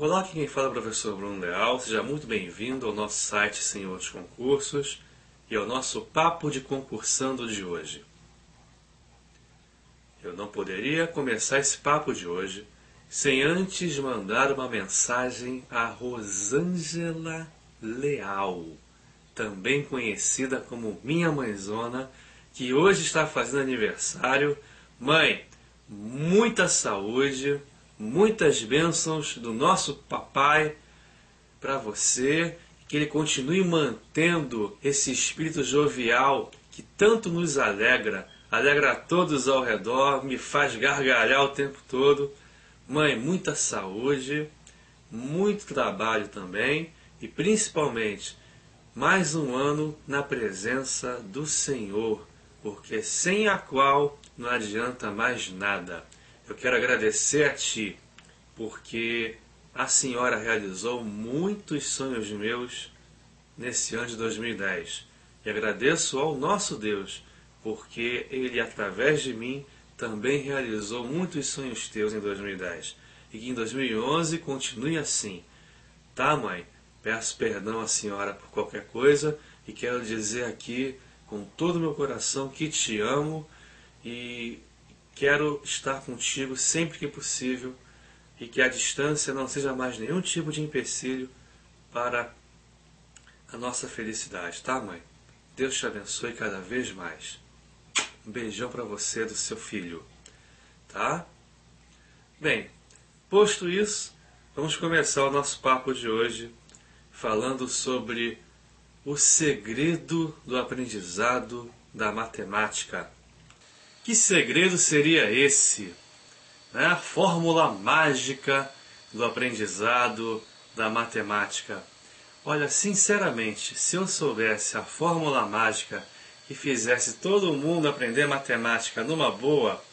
Olá, aqui quem fala é o professor Bruno Leal. Seja muito bem-vindo ao nosso site Senhor dos Concursos e ao nosso Papo de Concursando de hoje. Eu não poderia começar esse papo de hoje sem antes mandar uma mensagem a Rosângela Leal, também conhecida como Minha Mãezona, que hoje está fazendo aniversário. Mãe, muita saúde, muitas bênçãos do nosso papai para você, que ele continue mantendo esse espírito jovial que tanto nos alegra a todos ao redor, me faz gargalhar o tempo todo. Mãe, muita saúde, muito trabalho também e principalmente mais um ano na presença do Senhor, porque sem a qual não adianta mais nada. Eu quero agradecer a Ti, porque a senhora realizou muitos sonhos meus nesse ano de 2010. E agradeço ao nosso Deus, porque Ele, através de mim, também realizou muitos sonhos teus em 2010. E que em 2011 continue assim. Tá, mãe? Peço perdão à senhora por qualquer coisa e quero dizer aqui, com todo o meu coração, que te amo e quero estar contigo sempre que possível e que a distância não seja mais nenhum tipo de empecilho para a nossa felicidade, tá, mãe? Deus te abençoe cada vez mais. Um beijão para você do seu filho, tá? Bem, posto isso, vamos começar o nosso papo de hoje falando sobre o segredo do aprendizado da matemática. Que segredo seria esse? A fórmula mágica do aprendizado da matemática. Olha, sinceramente, se eu soubesse a fórmula mágica que fizesse todo mundo aprender matemática numa boa,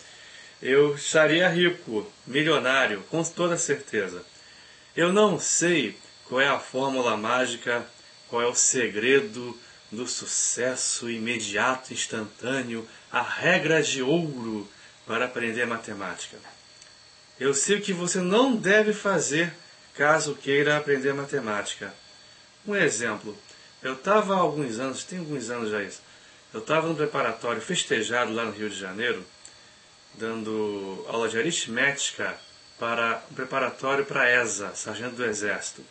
eu estaria rico, milionário, com toda certeza. Eu não sei qual é a fórmula mágica, qual é o segredo do sucesso imediato, instantâneo, a regra de ouro para aprender matemática. Eu sei o que você não deve fazer caso queira aprender matemática. Um exemplo, eu estava há alguns anos, tem alguns anos já isso, eu estava no preparatório festejado lá no Rio de Janeiro, dando aula de aritmética para um preparatório para a ESA, Sargento do Exército.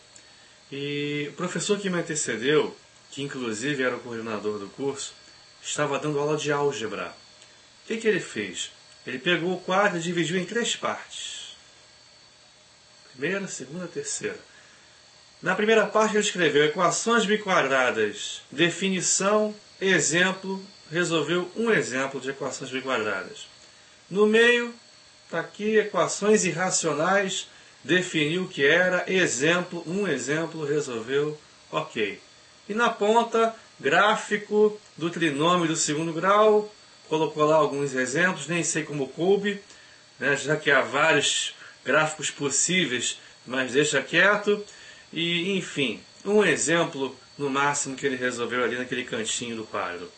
E o professor que me antecedeu, que inclusive era o coordenador do curso, estava dando aula de álgebra. O que ele fez? Ele pegou o quadro e dividiu em 3 partes. Primeira, segunda, terceira. Na primeira parte ele escreveu equações biquadradas, definição, exemplo, resolveu um exemplo de equações biquadradas. No meio, está aqui equações irracionais, definiu o que era, exemplo, um exemplo, resolveu, ok. E na ponta, gráfico do trinômio do segundo grau, colocou lá alguns exemplos, nem sei como coube, né, já que há vários gráficos possíveis, mas deixa quieto. E, enfim, um exemplo no máximo que ele resolveu ali naquele cantinho do quadro.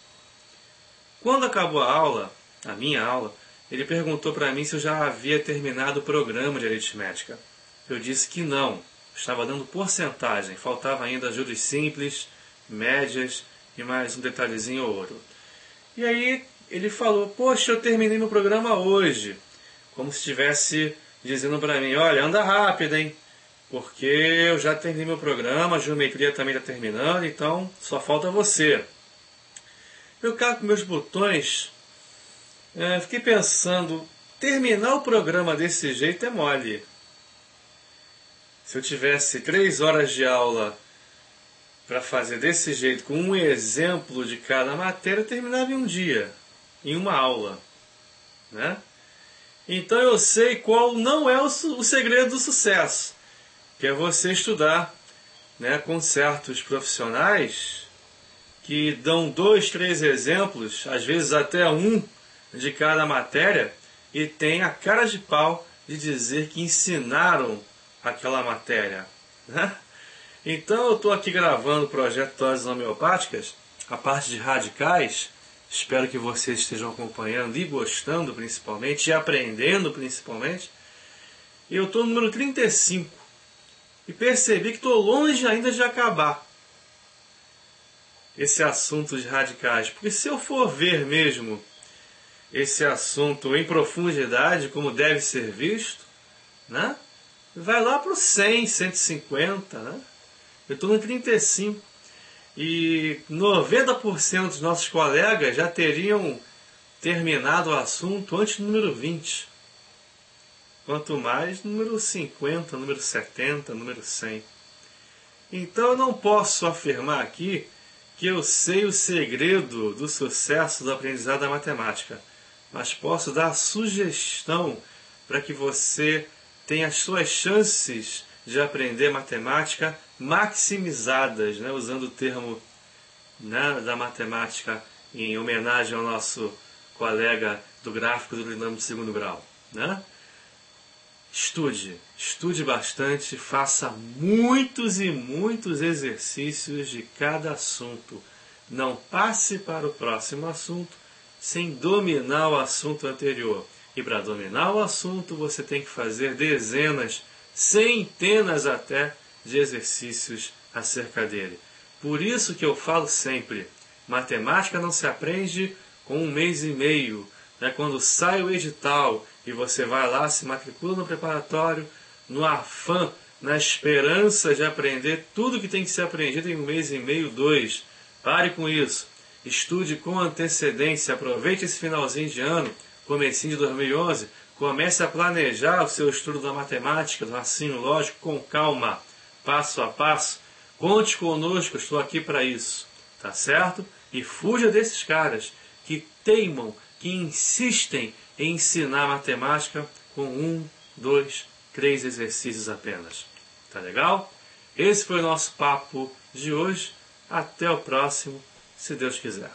Quando acabou a aula, a minha aula, ele perguntou para mim se eu já havia terminado o programa de aritmética. Eu disse que não, estava dando porcentagem, faltava ainda juros simples, médias e mais um detalhezinho ou outro. E aí ele falou, poxa, eu terminei meu programa hoje. Como se estivesse dizendo para mim, olha, anda rápido, hein? Porque eu já terminei meu programa, a geometria também está terminando, então só falta você. Eu cá com meus botões, fiquei pensando, terminar o programa desse jeito é mole. Se eu tivesse 3 horas de aula para fazer desse jeito, com um exemplo de cada matéria, eu terminava em um dia, em uma aula, né? Então eu sei qual não é o segredo do sucesso, que é você estudar, né, com certos profissionais que dão 2, 3 exemplos, às vezes até um de cada matéria, e tem a cara de pau de dizer que ensinaram aquela matéria, né? Então eu estou aqui gravando o projeto Doses Homeopáticas, a parte de radicais. Espero que vocês estejam acompanhando e gostando principalmente, e aprendendo principalmente. E eu estou no número 35. e percebi que estou longe ainda de acabar esse assunto de radicais. Porque se eu for ver mesmo esse assunto em profundidade, como deve ser visto, né? Vai lá para o 100, 150, né? Eu estou no 35. E 90% dos nossos colegas já teriam terminado o assunto antes do número 20. Quanto mais número 50, número 70, número 100. Então eu não posso afirmar aqui que eu sei o segredo do sucesso do aprendizado da matemática, mas posso dar a sugestão para que você tenha as suas chances de aprender matemática maximizadas, né? Usando o termo, né, da matemática em homenagem ao nosso colega do gráfico do trinômio de segundo grau, né? Estude bastante, faça muitos e muitos exercícios de cada assunto. Não passe para o próximo assunto sem dominar o assunto anterior. E para dominar o assunto você tem que fazer dezenas, centenas até, de exercícios acerca dele. Por isso que eu falo sempre, matemática não se aprende com 1 mês e meio. Né? Quando sai o edital e você vai lá, se matricula no preparatório, no afã, na esperança de aprender tudo que tem que ser aprendido em 1 mês e meio, 2. Pare com isso. Estude com antecedência, aproveite esse finalzinho de ano, comecinho de 2011, comece a planejar o seu estudo da matemática, do raciocínio lógico, com calma, passo a passo. Conte conosco, estou aqui para isso, tá certo? E fuja desses caras que teimam, que insistem em ensinar matemática com 1, 2, 3 exercícios apenas. Tá legal? Esse foi o nosso papo de hoje. Até o próximo, se Deus quiser.